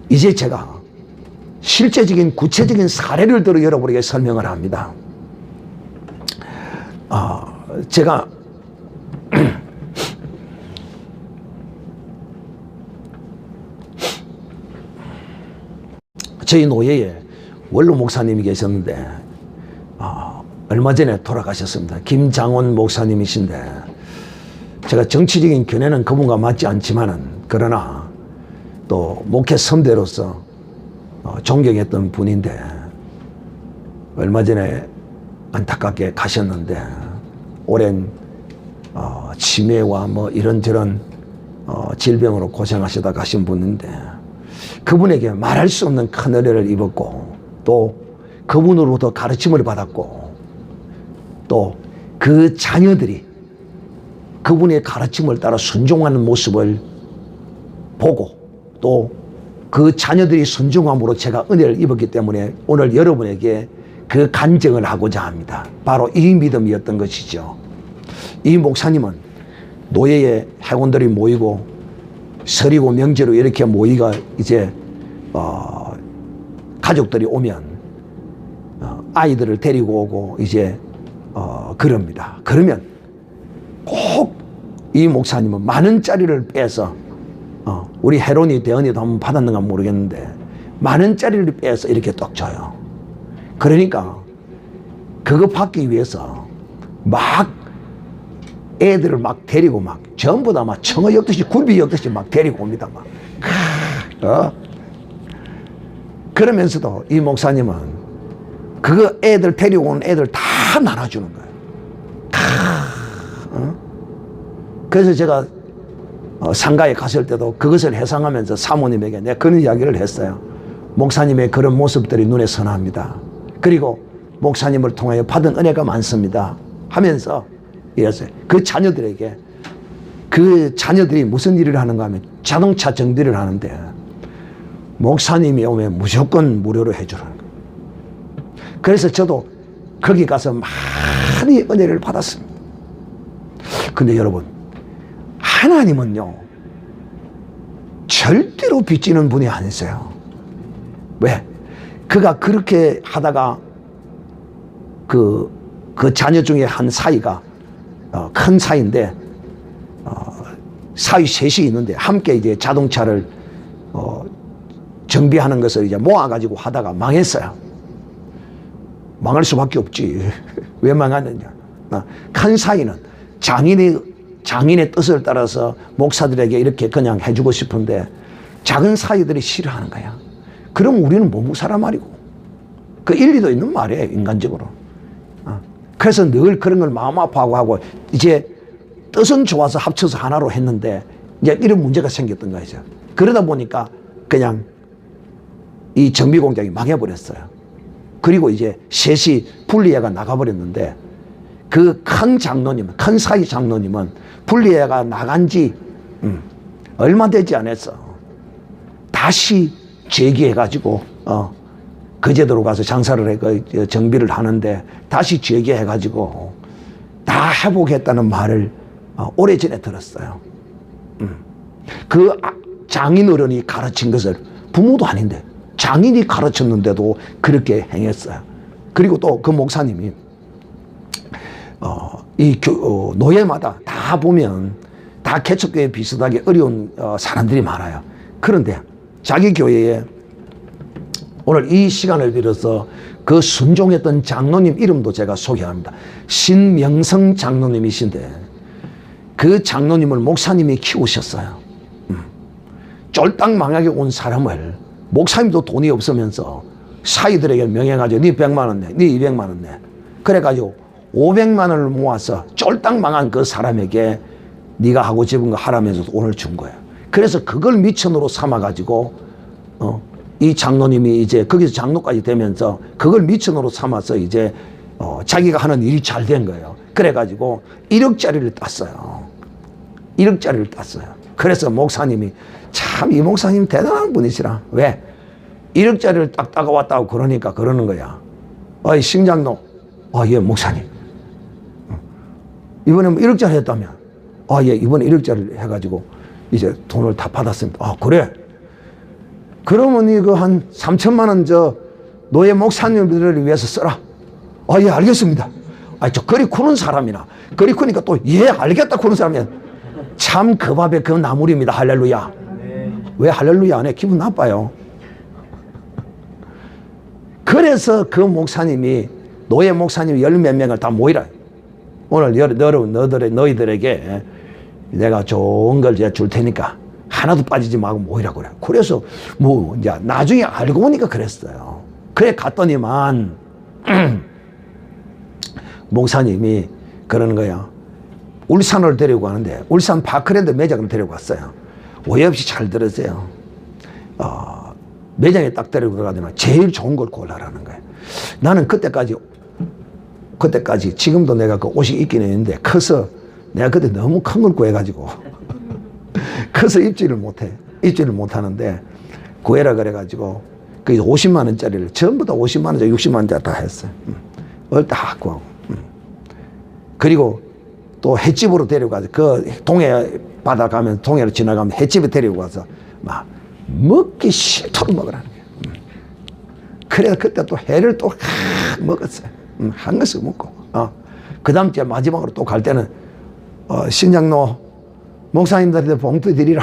이제 제가 실제적인 구체적인 사례를 들어 여러분에게 설명을 합니다. 제가 저희 노예에 원로 목사님이 계셨는데 얼마 전에 돌아가셨습니다. 김장원 목사님이신데 제가 정치적인 견해는 그분과 맞지 않지만은 그러나 또 목회 선배로서 존경했던 분인데 얼마 전에 안타깝게 가셨는데 오랜 치매와 뭐 이런저런 질병으로 고생하시다 가신 분인데 그분에게 말할 수 없는 큰 은혜를 입었고 또 그분으로부터 가르침을 받았고 또 그 자녀들이 그분의 가르침을 따라 순종하는 모습을 보고 또 그 자녀들이 순종함으로 제가 은혜를 입었기 때문에 오늘 여러분에게 그 간증을 하고자 합니다. 바로 이 믿음이었던 것이죠. 이 목사님은 노예의 회원들이 모이고 설이고 명제로 이렇게 모이가 이제 가족들이 오면 아이들을 데리고 오고 이제 그럽니다. 그러면 꼭 이 목사님은 10,000원짜리를 빼서 우리 해론이 대언이도 한번 받았는가 모르겠는데 10,000원짜리를 빼서 이렇게 떡 줘요. 그러니까 그거 받기 위해서 막 애들을 막 데리고 막 전부 다 막 청어 엮듯이 굴비 엮듯이 막 데리고 옵니다. 막. 그러면서도 이 목사님은 그거 애들 데리고 온 애들 다 나눠주는 거예요. 그래서 제가 상가에 갔을 때도 그것을 해상하면서 사모님에게 내가 그런 이야기를 했어요. 목사님의 그런 모습들이 눈에 선합니다. 그리고 목사님을 통하여 받은 은혜가 많습니다. 하면서 이랬어요. 그 자녀들에게 그 자녀들이 무슨 일을 하는가 하면 자동차 정비를 하는데 목사님이 오면 무조건 무료로 해주라는 거예요. 그래서 저도 거기 가서 많이 은혜를 받았습니다. 근데 여러분 하나님은요 절대로 빚지는 분이 아니세요. 왜? 그가 그렇게 하다가 그 자녀 중에 한 사이가 큰 사이인데 사위 셋이 있는데 함께 이제 자동차를 정비하는 것을 이제 모아가지고 하다가 망했어요. 망할 수밖에 없지. 왜 망하느냐? 큰 사이는 장인의 뜻을 따라서 목사들에게 이렇게 그냥 해주고 싶은데 작은 사이들이 싫어하는 거야. 그럼 우리는 못 살아 말이고. 그 일리도 있는 말이에요, 인간적으로. 그래서 늘 그런 걸 마음 아파하고 하고 이제 뜻은 좋아서 합쳐서 하나로 했는데 이제 이런 문제가 생겼던 거죠. 그러다 보니까 그냥 이 정비 공장이 망해버렸어요. 그리고 이제 셋이 분리해가 나가버렸는데 그 큰 장로님, 큰 사이 장로님은 분리해가 나간 지 얼마 되지 않았어. 다시 재기해가지고 그 제도로 가서 장사를 해 정비를 하는데 다시 재기해가지고 다 회복했다는 말을 오래전에 들었어요. 그 장인 어른이 가르친 것을 부모도 아닌데 장인이 가르쳤는데도 그렇게 행했어요. 그리고 또 그 목사님이 이 노예마다 다 보면 다 다 개척교회 비슷하게 어려운 사람들이 많아요. 그런데 자기 교회에 오늘 이 시간을 빌어서 그 순종했던 장로님 이름도 제가 소개합니다. 신명성 장로님이신데 그 장로님을 목사님이 키우셨어요. 쫄딱망하게 온 사람을 목사님도 돈이 없으면서 사위들에게 명해가지고 네 100만 원 내, 네 200만 원 내. 그래가지고 500만 원을 모아서 쫄딱망한 그 사람에게 네가 하고 싶은 거 하라면서 오늘 준 거예요. 그래서 그걸 미천으로 삼아가지고 이 장로님이 이제 거기서 장로까지 되면서 그걸 미천으로 삼아서 이제 자기가 하는 일이 잘 된 거예요. 그래가지고 1억짜리를 땄어요. 1억짜리를 땄어요. 그래서 목사님이 참 이 목사님 대단한 분이시라. 왜? 1억짜리를 딱 따가왔다고 그러니까 그러는 거야. 어이 신장로, 예 목사님. 이번에 뭐 1억짜리 했다면, 예 이번에 1억짜리 해가지고 이제 돈을 다 받았습니다. 그래? 그러면 이거 한 3천만 원 저 노예 목사님들을 위해서 써라. 예 알겠습니다. 저 그리 쿠는 사람이나 그리 쿠니까 또 예 알겠다 쿠는 사람이야. 참 그 밥에 그 나물입니다. 할렐루야. 왜 할렐루야 안 해? 기분 나빠요. 그래서 그 목사님이 노예 목사님이 10몇 명을 다 모이라. 오늘 너희들에게 내가 좋은 걸 줄 테니까 하나도 빠지지 말고 모이라고 그래. 그래서 뭐 이제 나중에 알고 보니까 그랬어요. 그래 갔더니만 목사님이 그러는 거야. 울산을 데리고 가는데 울산 파크랜드 매장을 데리고 갔어요. 오해 없이 잘 들으세요. 매장에 딱 데리고 들어가더니 제일 좋은 걸 골라라는 거예요. 나는 그때까지 지금도 내가 그 옷이 있긴 했는데 커서 내가 그때 너무 큰 걸 구해가지고 커서 입지를 못하는데 구해라 그래가지고 그 50만 원짜리를 전부 다 50만 원짜리 60만 원짜리 다 했어요. 다 구하고. 그리고 또 횟집으로 데려가서 그 동해 바다 가면 동해로 지나가면 횟집에 데리고 가서 막 먹기 싫도록 먹으라는 거예요. 그래서 그때 또 회를 또 먹었어요. 한 것을 먹고. 그 다음 주에 마지막으로 또 갈 때는 신장로 목사님들한테 봉투 드리라.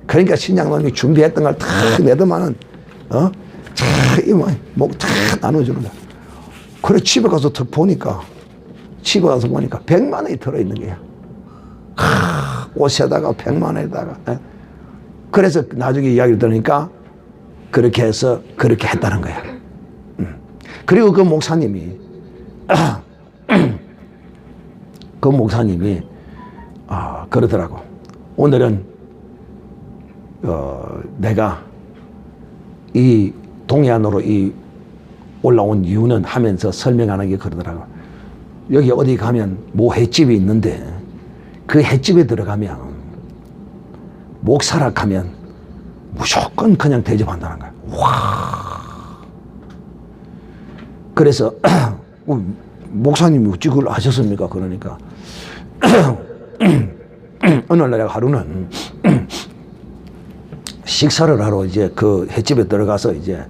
그러니까 신장로님이 준비했던 걸 다 내더만은 다 나눠주는 거야. 그래 집에 가서 딱 보니까 100만 원이 들어있는 거야. 옷에다가 100만 원에다가. 그래서 나중에 이야기를 들으니까 그렇게 해서 그렇게 했다는 거야. 그리고 그 목사님이 그러더라고. 오늘은 내가 이 동해안으로 올라온 이유는 하면서 설명하는 게 그러더라고. 여기 어디 가면 뭐 횟집이 있는데 그 횟집에 들어가면 목사라 하면 무조건 그냥 대접한다는 거야. 와. 그래서 목사님이 어찌 그걸 아셨습니까? 그러니까 어느 날 하루는 식사를 하러 이제 그 횟집에 들어가서 이제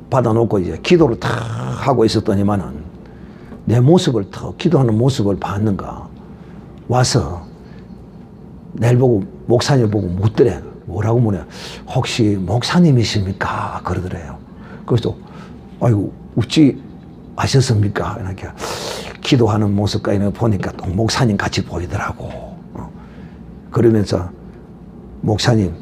받아놓고 이제 기도를 다 하고 있었더니만은 내 모습을 더 기도하는 모습을 봤는가 와서 날 보고 목사님 보고 묻더래. 뭐라고 묻냐? 혹시 목사님이십니까? 그러더래요. 그래서 아이고 어찌 아셨습니까? 이렇게 기도하는 모습까지 보니까 또 목사님 같이 보이더라고. 그러면서 목사님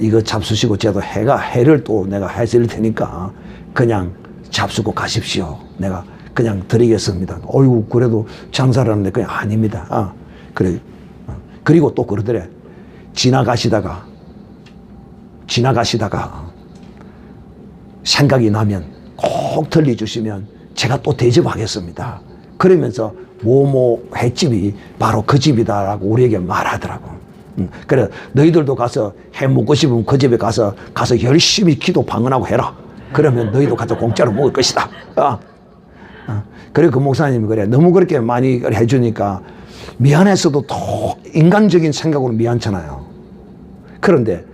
이거 잡수시고 제가 회를 또 내가 해드릴 테니까 그냥 잡수고 가십시오. 내가 그냥 드리겠습니다. 어이구 그래도 장사를 하는데 그냥 아닙니다. 그래. 그리고 또 그러더래. 지나가시다가 생각이 나면 꼭 들려주시면 제가 또 대접하겠습니다. 그러면서 뭐뭐 횟집이 바로 그 집이다라고 우리에게 말하더라고. 그래 너희들도 가서 해 먹고 싶으면 그 집에 가서 열심히 기도 방언하고 해라. 그러면 너희도 가서 공짜로 먹을 것이다. 그리고 그 목사님이 그래 너무 그렇게 많이 해주니까 미안해서도 더 인간적인 생각으로 미안찮아요. 그런데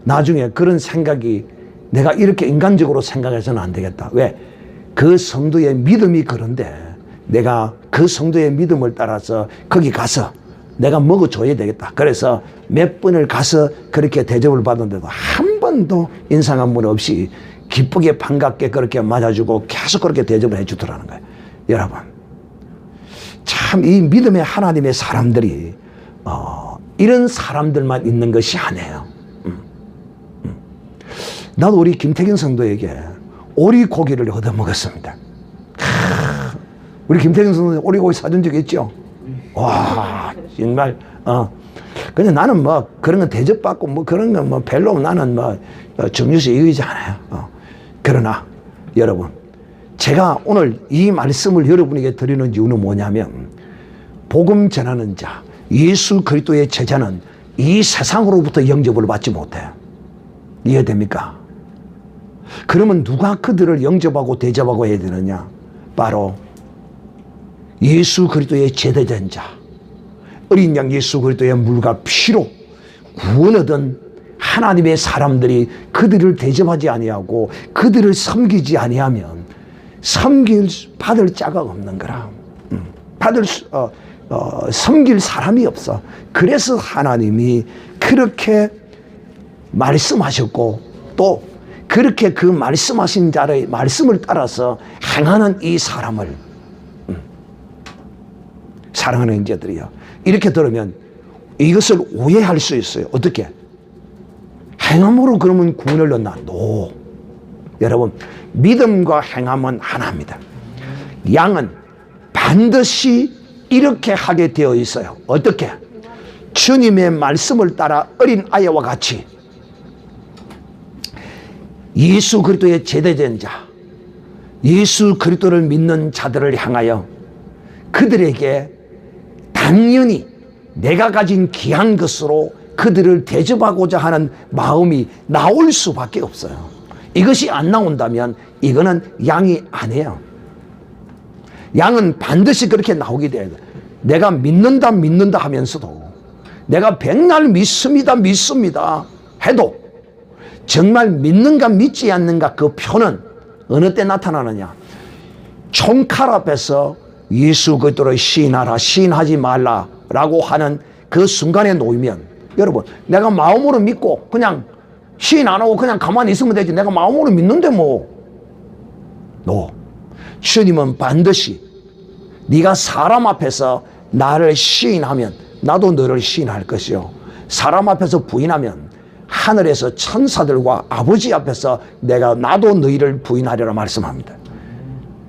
나중에 그런 생각이 내가 이렇게 인간적으로 생각해서는 안 되겠다. 왜? 그 성도의 믿음이 그런데 내가 그 성도의 믿음을 따라서 거기 가서 내가 먹어줘야 되겠다. 그래서 몇 번을 가서 그렇게 대접을 받았는데도 한 번도 인상 한 번 없이 기쁘게 반갑게 그렇게 맞아주고 계속 그렇게 대접을 해주더라는 거예요. 여러분, 참 이 믿음의 하나님의 사람들이 이런 사람들만 있는 것이 아니에요. 나도 우리 김태균 성도에게 오리고기를 얻어먹었습니다. 우리 김태균 성도 오리고기 사준 적 있죠? 와, 정말, 근데 나는 뭐 그런 거 대접받고 뭐 그런 거 뭐 별로 나는 뭐 정유시 이기지 않아요. 그러나 여러분, 제가 오늘 이 말씀을 여러분에게 드리는 이유는 뭐냐면, 복음 전하는 자, 예수 그리스도의 제자는 이 세상으로부터 영접을 받지 못해요. 이해됩니까? 그러면 누가 그들을 영접하고 대접하고 해야 되느냐? 바로 예수 그리스도의 제대된 자, 어린 양 예수 그리스도의 물과 피로 구원 얻은 하나님의 사람들이 그들을 대접하지 아니하고 그들을 섬기지 아니하면 받을 자가 없는 거라. 섬길 사람이 없어. 그래서 하나님이 그렇게 말씀하셨고, 또 그렇게 그 말씀하신 자의 말씀을 따라서 행하는 이 사람을, 사랑하는 자들이요, 이렇게 들으면 이것을 오해할 수 있어요. 어떻게? 행함으로 그러면 구원을 얻나? 노. 여러분, 믿음과 행함은 하나입니다. 양은 반드시 이렇게 하게 되어 있어요. 어떻게? 주님의 말씀을 따라 어린 아이와 같이 예수 그리스도의 제대된 자, 예수 그리스도를 믿는 자들을 향하여 그들에게 당연히 내가 가진 귀한 것으로 그들을 대접하고자 하는 마음이 나올 수밖에 없어요. 이것이 안 나온다면 이거는 양이 아니에요. 양은 반드시 그렇게 나오게 돼요. 내가 믿는다 하면서도, 내가 백날 믿습니다 해도 정말 믿는가 믿지 않는가 그 표는 어느 때 나타나느냐? 총칼 앞에서 예수 그리스도를 시인하라, 시인하지 말라라고 하는 그 순간에 놓이면, 여러분, 내가 마음으로 믿고 그냥 시인 안 하고 그냥 가만히 있으면 되지, 내가 마음으로 믿는데 뭐. 주님은 반드시 네가 사람 앞에서 나를 시인하면 나도 너를 시인할 것이요, 사람 앞에서 부인하면 하늘에서 천사들과 아버지 앞에서 나도 너희를 부인하리라 말씀합니다.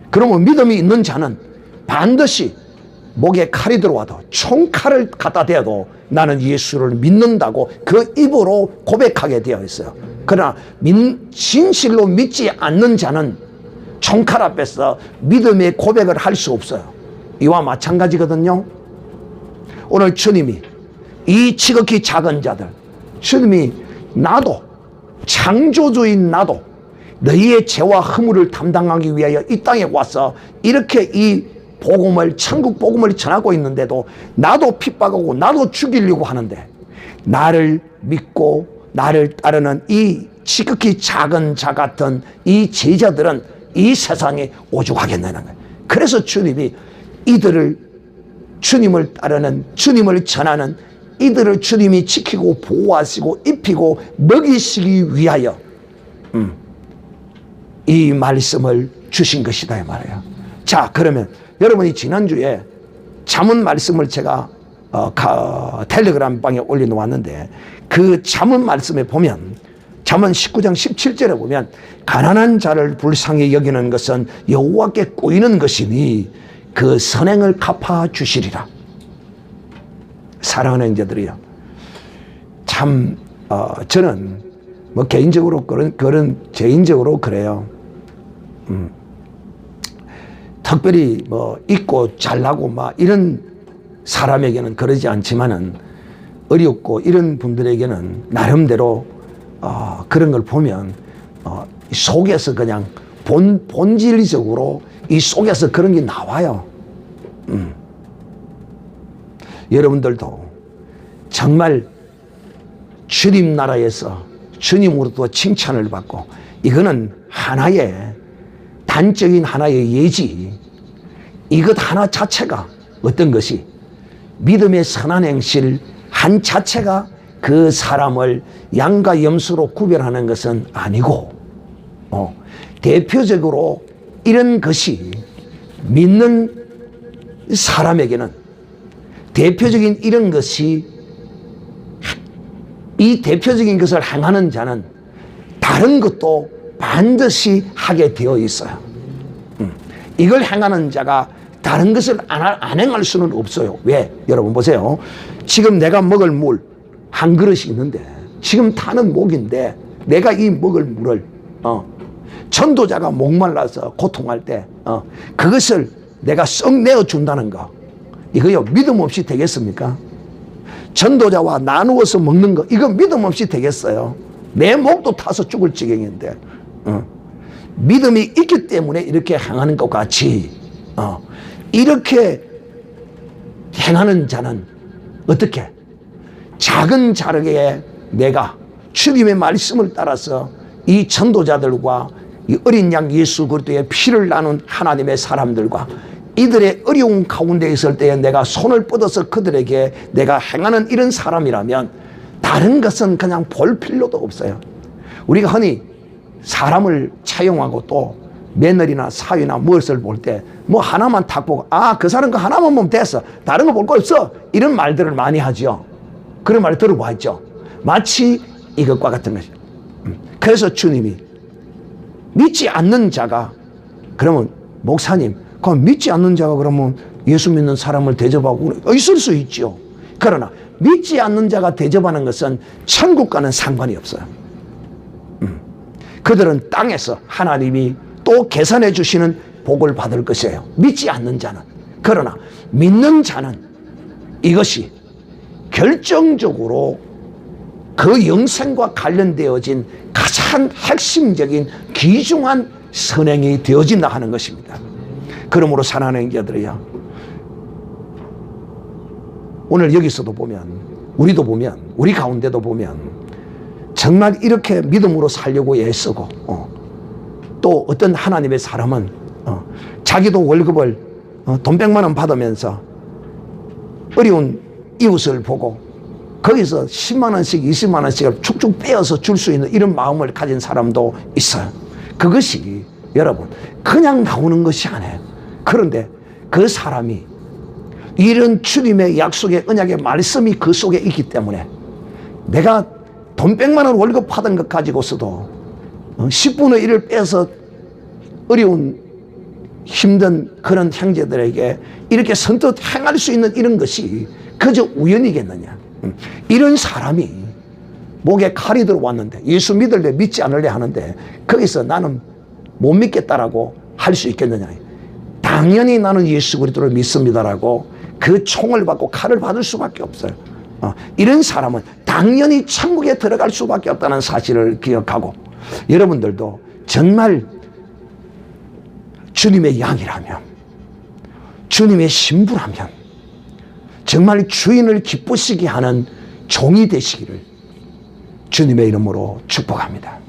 그러면 믿음이 있는 자는 반드시 목에 칼이 들어와도, 총칼을 갖다 대도 나는 예수를 믿는다고 그 입으로 고백하게 되어 있어요. 그러나 진실로 믿지 않는 자는 총칼 앞에서 믿음의 고백을 할 수 없어요. 이와 마찬가지거든요. 오늘 주님이 이 지극히 작은 자들, 주님이 나도, 창조주인 나도 너희의 죄와 허물을 담당하기 위하여 이 땅에 와서 이렇게 이 복음을, 천국 복음을 전하고 있는데도 나도 핍박하고 나도 죽이려고 하는데, 나를 믿고 나를 따르는 이 지극히 작은 자 같은 이 제자들은 이 세상에 오죽하겠느냐는 거예요. 그래서 주님이 이들을, 주님을 따르는, 주님을 전하는 이들을 주님이 지키고 보호하시고 입히고 먹이시기 위하여 이 말씀을 주신 것이다 이 말이에요. 자, 그러면 여러분이 지난주에 잠언 말씀을 제가 텔레그램 방에 올려놓았는데, 그 잠언 말씀에 보면, 잠언 19장 17절에 보면, 가난한 자를 불쌍히 여기는 것은 여호와께 꼬이는 것이니 그 선행을 갚아 주시리라. 사랑하는 자들이요, 참 저는 뭐 개인적으로 개인적으로 그래요. 특별히 뭐 있고 잘나고 막 이런 사람에게는 그러지 않지만은, 어렵고 이런 분들에게는 나름대로 그런 걸 보면 속에서 그냥 본질적으로 이 속에서 그런 게 나와요. 여러분들도 정말 주님 나라에서 주님으로부터 칭찬을 받고, 이거는 하나의 단적인 하나의 예지, 이것 하나 자체가 어떤 것이 믿음의 선한 행실 한 자체가 그 사람을 양과 염소로 구별하는 것은 아니고, 대표적으로 이런 것이 믿는 사람에게는, 대표적인 이런 것이, 이 대표적인 것을 행하는 자는 다른 것도 반드시 하게 되어 있어요. 이걸 행하는 자가 다른 것을 안 행할 수는 없어요. 왜? 여러분 보세요. 지금 내가 먹을 물 한 그릇이 있는데, 지금 타는 목인데, 내가 이 먹을 물을 전도자가 목말라서 고통할 때 그것을 내가 썩 내어준다는 거, 이거요 믿음 없이 되겠습니까? 전도자와 나누어서 먹는 거, 이거 믿음 없이 되겠어요? 내 목도 타서 죽을 지경인데. 믿음이 있기 때문에 이렇게 행하는 것 같이, 이렇게 행하는 자는 어떻게? 작은 자르게 내가 주님의 말씀을 따라서 이 전도자들과 이 어린 양 예수 그리스도의 피를 나눈 하나님의 사람들과 이들의 어려운 가운데 있을 때에 내가 손을 뻗어서 그들에게 내가 행하는 이런 사람이라면 다른 것은 그냥 볼 필요도 없어요. 우리가 흔히 사람을 차용하고 또 며느리나 사위나 무엇을 볼 때 뭐 하나만 딱 보고, 그 사람 거 하나만 보면 됐어, 다른 거 볼 거 없어, 이런 말들을 많이 하죠. 그런 말 들어보았죠. 마치 이것과 같은 것이죠. 그래서 주님이 믿지 않는 자가, 그러면 목사님, 그럼 믿지 않는 자가 그러면 예수 믿는 사람을 대접하고 있을 수 있죠. 그러나 믿지 않는 자가 대접하는 것은 천국과는 상관이 없어요. 그들은 땅에서 하나님이 또 계산해 주시는 복을 받을 것이에요. 믿지 않는 자는. 그러나 믿는 자는 이것이 결정적으로 그 영생과 관련되어진 가장 핵심적인 귀중한 선행이 되어진다 하는 것입니다. 그러므로 사랑하는 형제들이야, 오늘 여기서도 보면, 우리도 보면, 우리 가운데도 보면 정말 이렇게 믿음으로 살려고 애쓰고, 또 어떤 하나님의 사람은 자기도 월급을 돈 100만 원 받으면서 어려운 이웃을 보고 거기서 10만 원씩 20만 원씩을 축축 빼어서 줄 수 있는 이런 마음을 가진 사람도 있어요. 그것이 여러분 그냥 나오는 것이 아니에요. 그런데 그 사람이 이런 주님의 약속의 언약의 말씀이 그 속에 있기 때문에, 내가 돈 100만 원 월급 받은 것 가지고서도 10분의 1을 빼서 어려운 힘든 그런 형제들에게 이렇게 선뜻 행할 수 있는 이런 것이 그저 우연이겠느냐. 이런 사람이 목에 칼이 들어왔는데 예수 믿을래 믿지 않을래 하는데 거기서 나는 못 믿겠다라고 할 수 있겠느냐. 당연히 나는 예수 그리스도를 믿습니다라고 그 총을 받고 칼을 받을 수밖에 없어요. 이런 사람은 당연히 천국에 들어갈 수밖에 없다는 사실을 기억하고, 여러분들도 정말 주님의 양이라면, 주님의 신부라면 정말 주인을 기쁘시게 하는 종이 되시기를 주님의 이름으로 축복합니다.